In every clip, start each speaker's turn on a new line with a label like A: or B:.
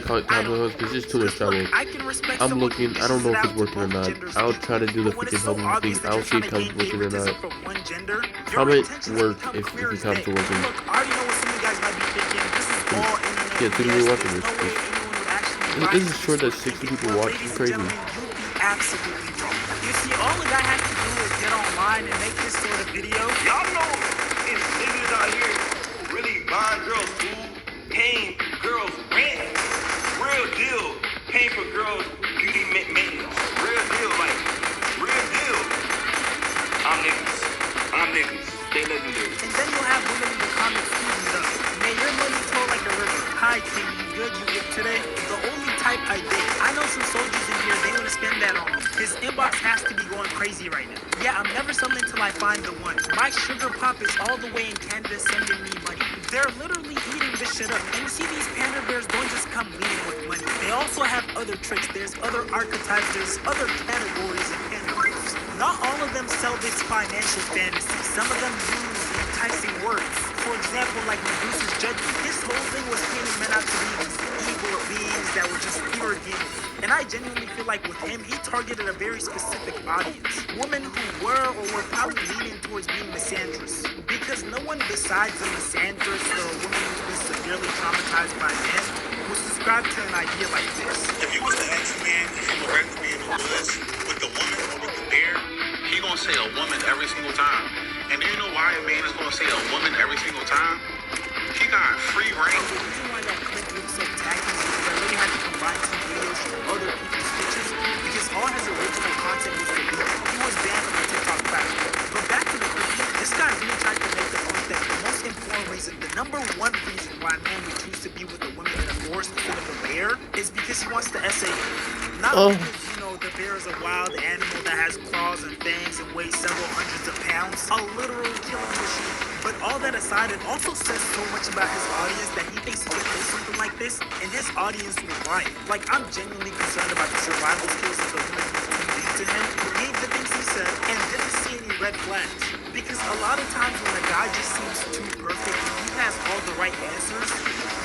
A: because there's too much trouble.
B: I can respect
A: I'm
B: someone who
A: looking. I don't know
B: dishes
A: if
B: it
A: it's
B: out to
A: working or
B: both
A: not.
B: genders
A: I'll
B: equally.
A: try to do the
B: But when
A: freaking
B: it's so
A: helping
B: obvious
A: thing.
B: that
A: I'll
B: you're
A: see
B: trying
A: if
B: to
A: it's
B: gain
A: working or
B: favoritism
A: not.
B: from one gender, your
A: Comment
B: intentions
A: work
B: become
A: if
B: clear
A: it
B: as
A: comes
B: day.
A: to working.
B: Look, I already know what some of you guys might be thinking. This is all internet
A: Yeah, 2
B: BS.
A: people
B: There's
A: watching
B: no way
A: this.
B: anyone would actually buy
A: This
B: into
A: is
B: this
A: short
B: sort
A: that
B: of
A: 60
B: thinking.
A: people
B: Well,
A: watch.
B: ladies
A: It's
B: and
A: crazy.
B: gentlemen, you'd be absolutely wrong. You see, all a guy has to do is get online and make this sort of video.
C: Y'all know it's niggas out here really buying girls food, paying girls rent, real deal, paying for girls beauty maintenance, real deal, like real deal. I'm niggas. They legendary.
B: And then you'll have women in the comments eating it up. Man, your money flow like a river. Hi, King, you good? You good today? The only type I date. I know some soldiers in here, they want to spend that on me. His inbox has to be going crazy right now. Yeah, I'm never selling till I find the one. My sugar pop is all the way in Canada sending me money. They're literally eating this shit up. And you see, these panda bears don't just come leading with money. They also have other tricks. There's other archetypes. There's other categories of panda bears. Not all of them sell this financial fantasy. Some of them use enticing words. For example, like Medusa's judgment. His whole thing was painting men out to be these evil beings that were just pure demons. And I genuinely feel like with him, he targeted a very specific audience. Women who were or were probably leaning towards being misandrous. Because no one besides a misandrous or a woman who's been severely traumatized by men would subscribe to an idea like this.
D: If you was to ask a man if he would rather be in the woods with the woman or with the bear, he gonna say a woman every single time. And do you know why a man is gonna say a woman every single time? He got free reign.
B: The reason why that clip looks so tacky is because I really had to combine some videos from other people's pictures because all his original content was deleted. He was banned from the TikTok platform. But back to the clip, this guy really tried to make the point that the most important reason, the number one reason why a man would choose to be with a woman in a forest instead of a bear is because he wants to essay you. Not because, you know, the bear is a wild animal that has claws and fangs and weighs several hundreds of pounds, a literal killing machine. But all that aside, it also says so much about his audience that he thinks he can do something like this, and his audience will buy it. Like, I'm genuinely concerned about the survival skills of the woman who tuned into him, believed the things he said, and didn't see any red flags. Because a lot of times when a guy just seems too perfect and he has all the right answers,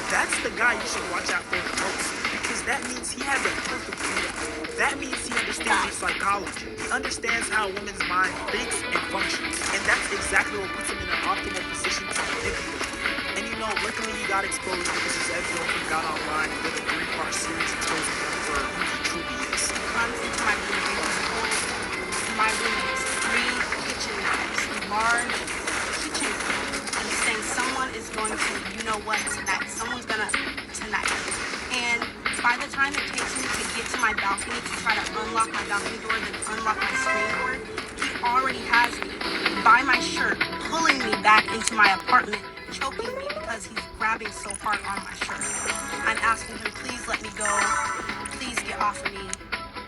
B: that's the guy you should watch out for the most. Because that means he has a perfect freedom. That means he understands your psychology. He understands how a woman's mind thinks and functions. And that's exactly what puts him in an optimal position to manipulate you. And you know, luckily he got exposed because his ex-girlfriend got online and did a 3-part series exposing him for who he truly is.
E: Honestly, to my room has 3 kitchen knives, large kitchen knives, and it's saying someone is going to, you know what, tonight. Someone's gonna tonight. And by the time it takes me to get to my balcony to try to unlock my balcony door, then unlock my screen door, he already has me by my shirt, pulling me back into my apartment, choking me because he's grabbing so hard on my shirt. I'm asking him, please let me go. Please get off of me.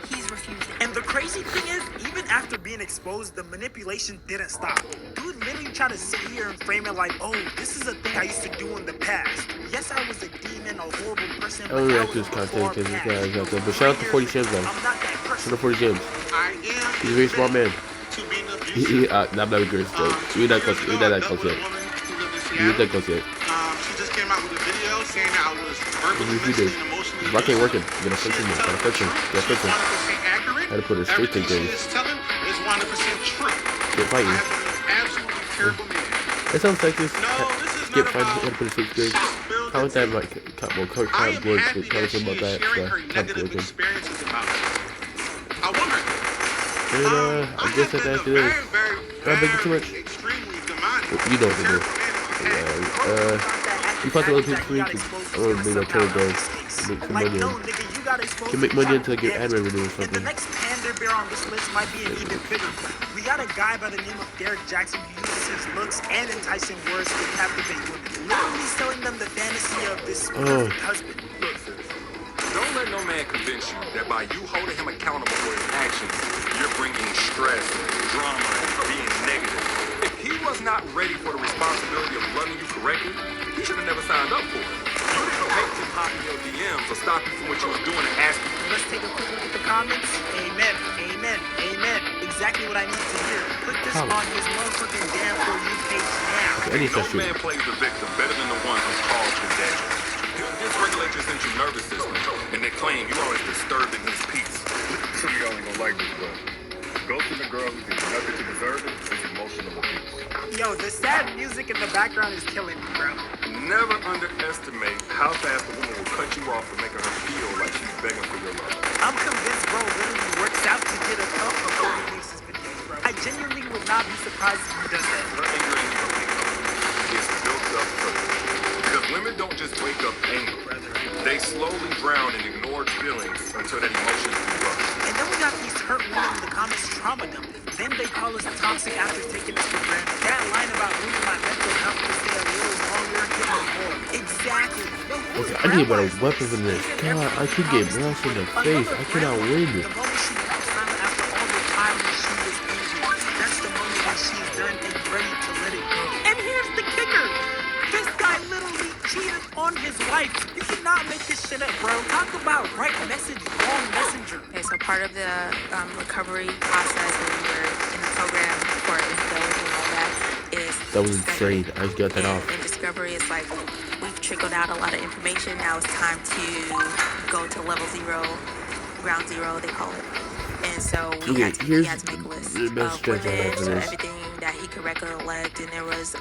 E: He's refusing.
B: And the crazy thing is, even after being exposed, the manipulation didn't stop. Dude literally tried to sit here and frame it like, oh, this is a thing I used to do in the past. Yes, I was a demon, a horrible person,
A: I
B: but
A: don't
B: that
A: react to
B: was
A: this
B: in the
A: content
B: far
A: because this
B: past.
A: guy is out there. But shout out to 40 Gems, though.
B: I'm not that
A: Shout
B: person.
A: out to 40 Gems.
D: I am
A: He's a very smart man.
D: to be an abuser.
A: I'm not agree. We're not close. We're not that close yet. We're not close yet.
D: She just came out with a video saying that I was verbally,
A: What did you do?
D: mentally, and emotionally
A: Rock ain't
D: abusive.
A: working. Get a fix him. Get a fix him. Get a
D: She's
A: fix him.
D: 100% accurate.
A: Had to put it straight to
D: Everything
A: things.
D: she is telling is 100% true.
A: Get fighting.
D: I have been an absolutely terrible man.
A: It sounds like this.
D: No, this is
A: Skip
D: not
A: fighting.
D: about
A: Had to put it straight to things.
D: spilled
A: Comment
D: the
A: that
D: tea.
A: like Coach
D: I am
A: Boyd
D: happy
A: tell
D: that
A: us
D: she
A: about
D: is
A: that.
D: sharing her
A: Top
D: negative
A: working.
D: experiences about me. I want her.
A: And I guess
D: have
A: that's
D: been
A: after
D: a
A: this.
D: very,
A: I'm making too much.
D: extremely demonic,
A: You know what to do.
D: terrible man in the past.
A: You probably other people's tweets. I want to make my channel go. Make some money. Can make money until I get ad revenue or
B: And the
A: something.
B: next panda bear on this list might be an even bigger one. We got a guy by the name of Derek Jackson who uses his looks and enticing words to captivate women, literally selling them the fantasy of this perfect husband.
F: Look, sis, don't let no man convince you that by you holding him accountable for his actions, you're bringing stress, drama, and being negative. If he was not ready for the responsibility of loving you correctly, he should have never signed up for it. You didn't make him hop in your DMs or stop you from what you was doing and ask you.
B: Let's take a quick look at the comments. Amen, amen, amen. Exactly what I need to hear. Put this on his motherfucking damn For You page now.
A: Any
F: No
A: such
F: man plays the victim better than the one who's caused your death. He'll dysregulate your central nervous system, game. You always disturbing his peace. Some of y'all ain't gonna like this, bro. Ghosting a girl who did nothing to deserve it is emotional abuse.
B: Yo, the sad music in the background is killing me, bro.
F: Never underestimate how fast a woman will cut you off for making her feel like she's begging for your love.
B: I'm convinced bro literally works out to get a cup before he releases videos, bro. I genuinely would not be surprised if he does that.
F: Her anger and is built up first. Because women don't just wake up angry. They slowly drown in ignored feelings until that emotion erupts.
B: And then we got these hurt women in the comments trauma dumping. Then they call us toxic after taking us for granted. That line about losing my mental health to stay a little longer, hit me more. Exactly. Yo,
A: Okay, I need a better weapon than this. God, I could get blasted in the face. I cannot win
B: The
A: this.
B: moment she walks silent after all the time when she was injured, that's the moment when she's done and ready to let it go. And here's the kicker. This guy literally cheated on his wife. You cannot make this shit up, bro. Talk about right message, wrong messenger.
G: Okay, so part of the recovery process when we were in the program for infidelity and all that is
A: That was
G: discovery.
A: insane. I got that
G: And
A: off.
G: in discovery, it's like we've trickled out a lot of information. Now it's time to go to level 0, ground zero, they call it. And so we
A: Okay,
G: he
A: here's
G: had to make a list
A: the
G: of
A: best stretch I have
G: women
A: for
G: or
A: this.
G: everything that he could recollect, and there was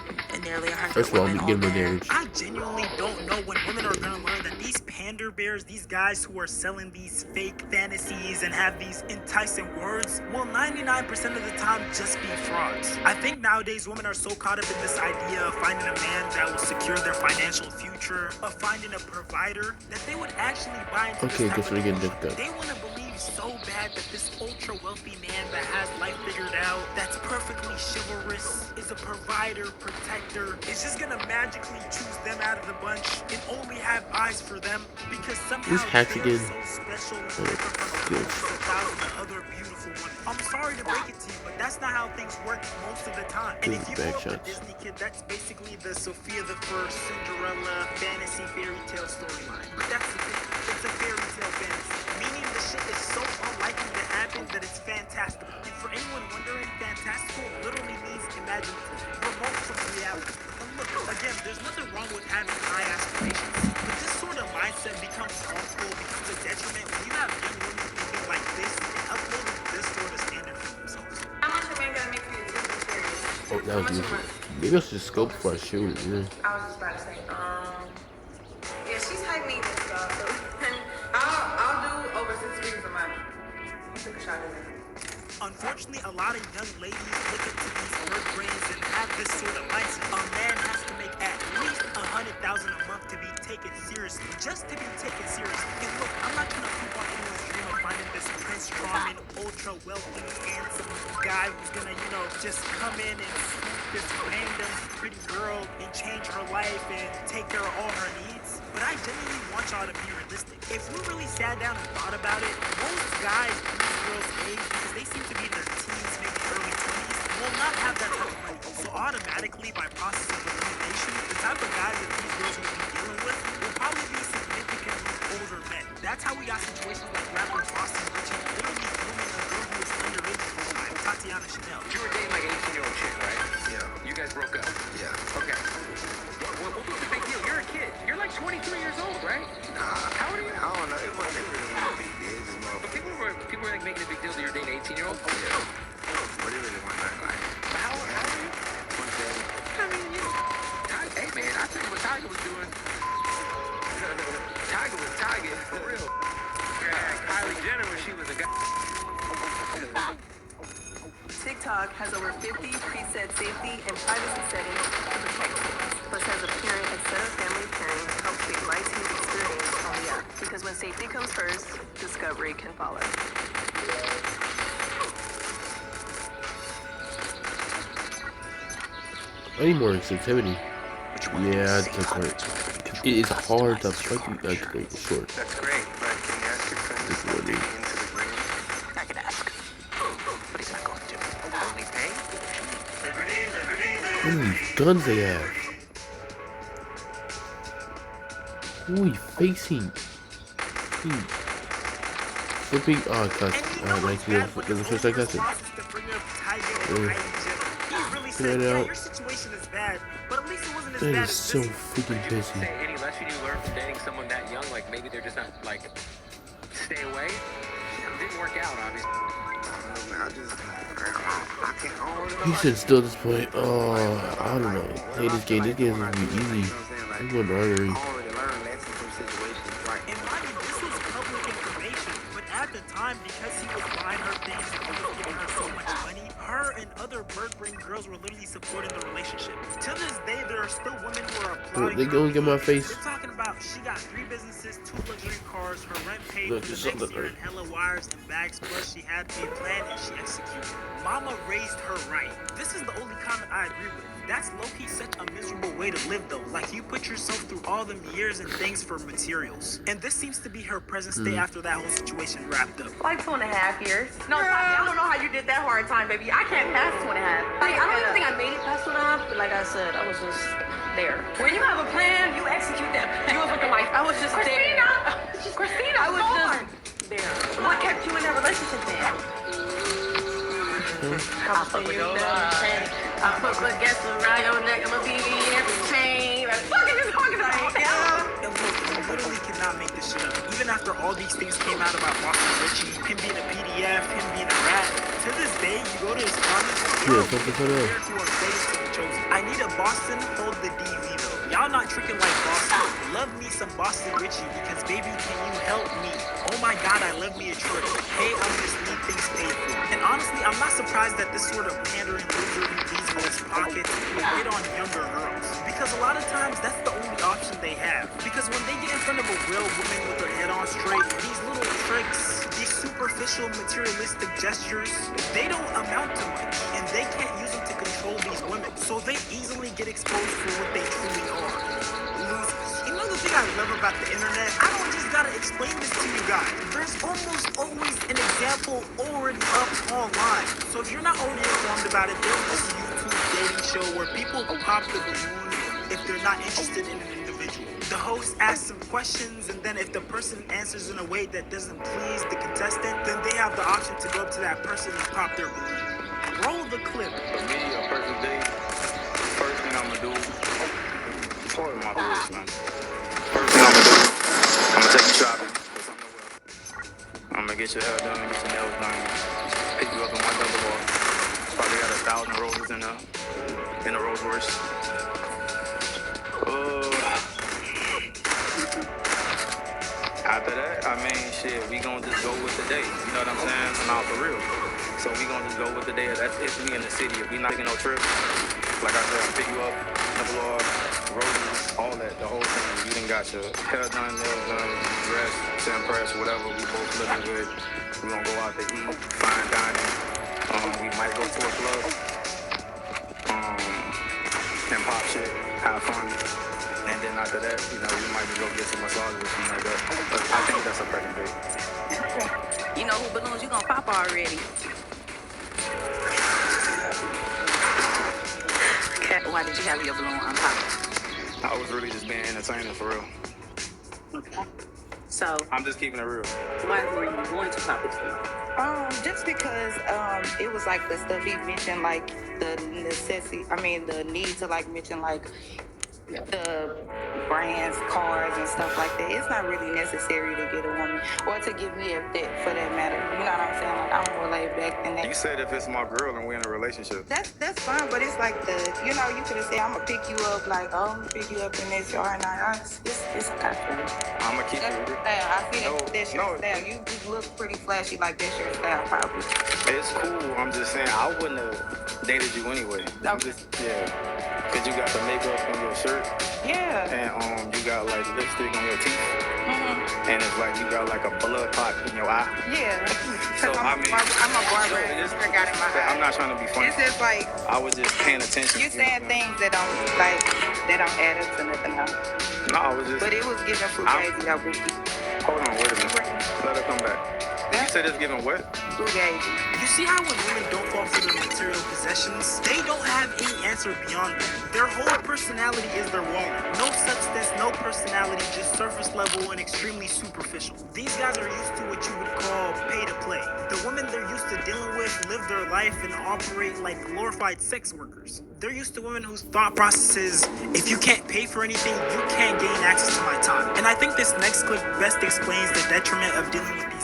G: nearly 100
A: First of all,
G: women
A: I'm getting
G: on
A: my
G: there.
A: damage.
B: I genuinely don't know when women are gonna learn that these pander bears, these guys who are selling these fake fantasies and have these enticing words, will 99% of the time just be frauds. I think nowadays women are so caught up in this idea of finding a man that will secure their financial future, of finding a provider, that they would actually buy into
A: Okay,
B: this type
A: guess
B: of
A: we're getting
B: delusion.
A: dicked up.
B: They want to believe so bad that this ultra wealthy man that has life figured out, that's perfectly chivalrous, is a provider, protector, is just gonna magically choose them out of the bunch and only have eyes for them because somehow
A: Who's Hatch
B: they are
A: again?
B: so special and
A: Oh,
B: different from
A: good.
B: hundreds of thousands of other beautiful women. I'm sorry to break it to you, but that's not how things work most of the time. And
A: Good
B: if you
A: back
B: grow up a
A: shots.
B: Disney kid, that's basically the Sophia the First, Cinderella, fantasy fairy tale storyline. But that's the thing. It's a fairy tale fantasy, meaning the shit is so unlikely to happen that it's fantastical. And for anyone wondering, fantastical literally means imaginative, remote from reality. And look, again, there's nothing wrong with having high aspirations, but this sort of mindset becomes harmful, becomes a detriment when you have young women thinking like this and uploading this sort of standard for themselves.
E: How much a man gotta make for you to be serious?
A: Oh, that was beautiful. Maybe I should just scope before I shoot. Yeah.
E: I was just about to say, yeah, she's high maintenance, dog. So I'll do over 6 figures a month. Take a shot at it.
B: Unfortunately, a lot of young ladies look into these bird brains and have this sort of mindset. A man has to make at least $100,000 a month to be taken seriously, just to be taken seriously. And look, I'm not gonna poop on anyone's dream of finding this Prince Charming, ultra wealthy, handsome guy who's gonna, just come in and swoop this random pretty girl and change her life and take care of all her needs. But I genuinely want y'all to be realistic. If we really sat down and thought about it, most guys these girls' age, because they seem to be in their teens, maybe early 20s, will not have that type of money. So automatically, by process of elimination, the type of guys that these girls will be dealing with will probably be significantly older men. That's how we got situations like rapper Boston Richie literally grooming a girl who was underage at the time, Tatiana Chanel.
H: You were dating like an 18-year-old chick, right? Yeah. You guys broke up? Yeah. Okay. What's the big deal? You're a kid. You're like 23 years old, right? How old are you?
C: I don't know. It wasn't really a big deal. Just more.
H: But people were like making a big deal that you're dating an 18-year-old?
C: Yeah. But it really wasn't like.
H: How old are you? I mean, hey man, I tell you what Tiger was doing. Tiger was Tiger, for real. Yeah, Kylie Jenner when she was a guy.
I: TikTok has over 50 preset safety and privacy settings to protect kids, plus has a parent and set of family pairing to help create my team's experience on the app. Because when safety comes first, discovery can follow.
A: I need more sensitivity. Yeah, that's right. It is hard to fucking like short.
C: That's great, but can you ask your friend to step into the green?
H: I can ask. But he's not going to. Only pay?
A: What are these guns they have? Who are we facing? Flipping. Oh, God. Like, there's a first like that.
B: Your situation is bad, but at least it wasn't as
A: That
B: bad
A: is
B: as
A: so
B: this.
A: freaking pissy.
H: Say any lesson you learned from dating someone that young, like maybe they're just not like stay away. It didn't work out, obviously.
A: He should still at this point. Oh, I don't know. Hey, this game is gonna be easy. I'm going to artery.
B: And mind you, this was public information, but at the time, because he was buying her things and he was giving her so much money, her and other bird-brain girls were literally supporting the relationship. To this day, there are still women who are applauding.
A: They gonna get my face.
B: They're talking about she got 3 businesses, 2 luxury cars, her rent paid
A: Look,
B: for
A: it's
B: the next
A: something
B: year,
A: like-
B: and hella wires and bags, plus she had a plan and she executed. Mama raised her right. This is the only comment I agree with. That's low-key such a miserable way to live though. Like you put yourself through all them years and things for materials. And this seems to be her present state after that whole situation wrapped up.
I: Like 2.5 years. No, I don't know how you did that hard time, baby. I can't pass 2.5. Like, I don't even think I made it past 2.5, but like I said, I was just there. When you have a plan, you execute that plan. You was looking like, I was just Christina, I was just there. What kept you in that relationship then? I put gas around your neck, I'ma be every chain. What the fuck are you talking about?
B: And look, you literally cannot make this shit up. Even after all these things came out about Boston Richie, him being a PDF, him being a rat, to this day, you go to his comments,
A: Yeah, something for that.
B: who are slaves to the chosen. I need a Boston, hold the DV though. Y'all not tricking like Boston. Love me some Boston Richie because baby, can you help me? Oh my god, I love me a shorty. Hey, I'm just need things paid for. And honestly, I'm not surprised that this sort of pandering loser who leaves in his pockets will hit on younger girls. Because a lot of times, that's the only option they have. Because when they get in front of a real woman with her head on straight, these little tricks, these superficial materialistic gestures, they don't amount to much. And they can't use them to control these women. So they easily get exposed for what they truly are. Losers. You know the thing I love about the internet? I don't just gotta explain this to you guys. There's almost always an example already up online. So if you're not already informed about it, there's this YouTube dating show where people pop the balloon if they're not interested in an individual. The host asks some questions, and then if the person answers in a way that doesn't please the contestant, then they have the option to go up to that person and pop their balloon. Roll the clip.
J: For me, a perfect date, first thing I'm gonna do, pardon my voice, man. First thing I'm gonna take you shopping. I'm gonna get your hair done, get your nails done, pick you up in my double R. Probably got 1,000 roses in a Rolls Royce. After that, I mean, shit, we gonna just go with the day. You know what I'm saying? Nah, for real. So we gonna just go with the day. That's if we in the city. If we not taking no trip, like I said, I'll pick you up, double R, roses, all that, the whole thing. You done got your hair done, nails done, dressed, to impress, whatever. We both looking good. We gonna go out to eat, fine dining. We might go to a club, and pop shit, have fun. And then after that, you know, we might just go get some massages or something like that. But I think that's a perfect date.
G: You know who balloons you gonna pop already? Kat, why did you have your balloon unpopped?
J: I was really just being entertaining for real.
G: Okay. So,
J: I'm just keeping it real.
G: why were you going to pop it?
K: Just because it was like the stuff he mentioned, like the necessity, the need to like mention like the brands, cars, and stuff like that. It's not really necessary to get a woman or to give me a fit for that matter. You know what I'm saying? Like I'm more laid back than that.
J: You said if it's my girl and we're in a relationship.
K: That's fine, but it's like you could have said I'm gonna pick you up, like I'm gonna pick you up in this yard, and it's kind of funny.
J: I'm gonna keep it real.
K: I feel that's your style. You look pretty flashy, like that's your style, probably.
J: It's cool. I'm just saying I wouldn't have dated you anyway.
K: Okay.
J: Cause you got the makeup on your shirt.
K: Yeah.
J: And you got like lipstick on your teeth.
K: Mm-hmm.
J: And it's like you got like a blood clot in your eye.
K: Yeah.
J: So
K: I'm a barber. I got in my eye.
J: I'm not trying to be funny.
K: It's just like
J: I was just paying attention.
K: you saying things that don't add up to nothing else.
J: No, I was just.
K: But it was giving fugazi that week.
J: Hold on, wait a minute. Let her come back. You said it's giving what?
K: Fugazi.
B: You see how when women don't fall for their material possessions, they don't have any answer beyond that. Their whole personality is their wallet. No substance, no personality, just surface level and extremely superficial. These guys are used to what you would call pay to play. The women they're used to dealing with live their life and operate like glorified sex workers. They're used to women whose thought process is, if you can't pay for anything, you can't gain access to my time. And I think this next clip best explains the detriment of dealing with these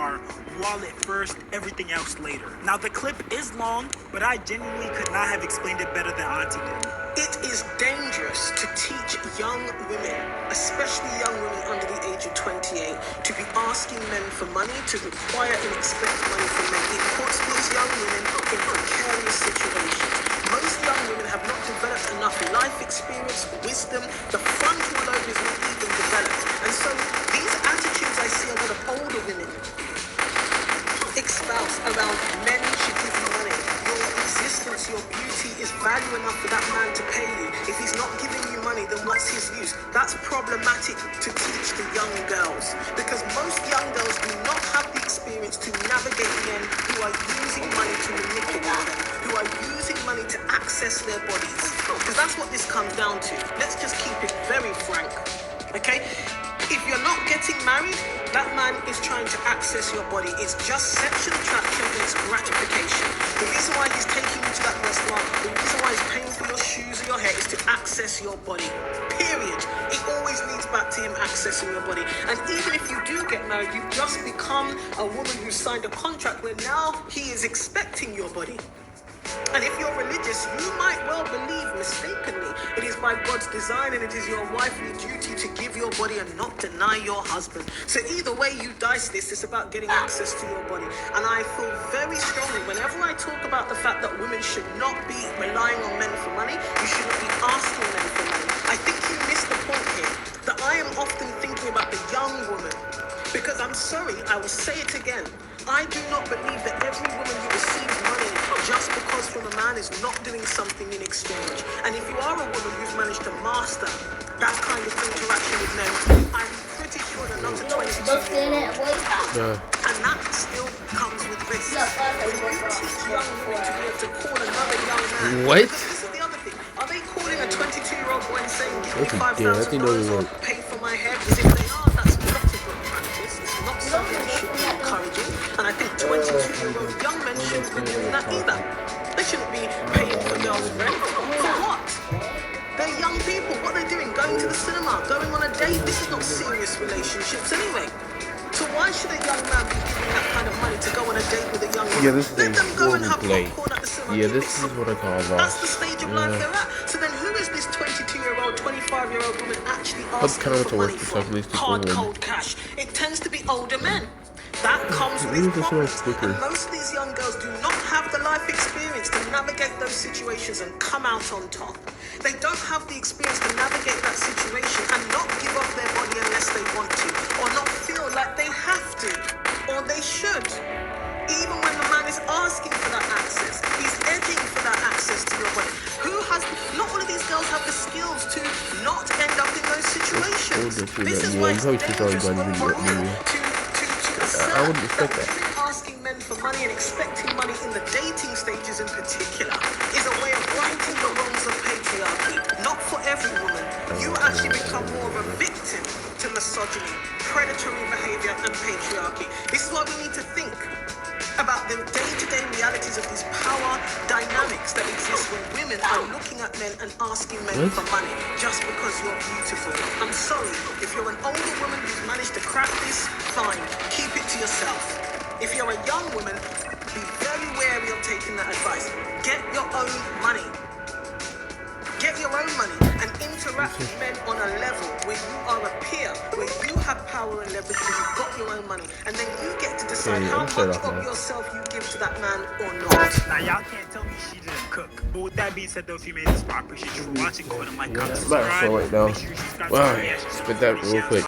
B: are wallet first, everything else later. Now the clip is long, but I genuinely could not have explained it better than Auntie did.
L: It is dangerous to teach young women, especially young women under the age of 28, to be asking men for money, to require and expect money from men. It puts these young women in precarious situations. Most young women have not developed enough life experience, wisdom. The frontal lobe is not even developed. And so these attitudes I see a lot of older women espouse around men should give you money. Your existence, your beauty is value enough for that man to pay you. If he's not giving you money, then what's his use? That's problematic to teach the young girls, because most young girls do not have the experience to navigate men who are using money to manipulate them, who are using money to access their bodies. Because that's what this comes down to. Let's just keep it very frank, okay? If you're not getting married, that man is trying to access your body. It's just sexual attraction and it's gratification. The reason why he's taking you to that restaurant, the reason why he's paying for your shoes or your hair is to access your body. Period. It always leads back to him accessing your body. And even if you do get married, you've just become a woman who signed a contract where now he is expecting your body. And if you're religious, you might well believe mistakenly it is by God's design and it is your wifely duty to give your body and not deny your husband. So either way you dice this, it's about getting access to your body. And I feel very strongly whenever I talk about the fact that women should not be relying on men for money, you shouldn't be asking men for money. I think you missed the point here, that I am often thinking about the young woman. Because I'm sorry, I will say it again. I do not believe that every woman who receives money just because from a man is not doing something in exchange. And if you are a woman who's managed to master that kind of interaction with men, I'm pretty sure they're not a 22-year-old. And that still comes with risks. When you teach young women to be able to call another young man,
A: what?
L: because this is the other thing. Are they calling a 22-year-old boy and saying, give me $5,000 or pay for my hair? Because if they are, that's not a good practice. It's not something we should be encouraging. And I think 22-year-old young men shouldn't be doing that either. They shouldn't be paying for girls' rent. For what? They're young people. What are they doing? Going to the cinema? Going on a date? This is not serious relationships anyway. So why should a young man be giving that kind of money to go on a date with a young woman?
A: Yeah, this is
L: Let them go and have
A: play.
L: popcorn at the cinema.
A: Yeah, this is what I call lost.
L: That's the stage of life they're at. So then who is this 22-year-old, 25-year-old woman actually asking for money from? Hard, cold cash. It tends to be older men. That comes with problems. And most of these young girls do not have the life experience to navigate those situations and come out on top. They don't have the experience to navigate that situation and not give up their body unless they want to, or not feel like they have to, or they should. Even when the man is asking for that access, he's edging for that access to your body. Not all of these girls have the skills to not end up in those situations. This is why it's dangerous for women
A: I wouldn't expect that.
L: Asking men for money and expecting money in the dating stages in particular is a way of righting the wrongs of patriarchy. Not for every woman. You actually become more of a victim to misogyny, predatory behavior, and patriarchy. This is why we need to think about the day-to-day realities of these power dynamics that exist when women are looking at men and asking men for money just because you're beautiful. I'm sorry, if you're an older woman who's managed to crack this, fine, keep it to yourself. If you're a young woman, be very wary of taking that advice. Get your own money. Get your own money and interact with men on a level where you are a peer, where you have power and leverage, where you've got your own money, and then you get to decide how much of yourself you give to that man or not.
B: Now y'all can't tell me she didn't cook. But with that being said, though, if you made this, I appreciate you for watching. Go ahead and like, comment,
A: Right now.
B: subscribe. Make sure you subscribe to
A: Wow,
B: our reaction.
A: spit that real quick.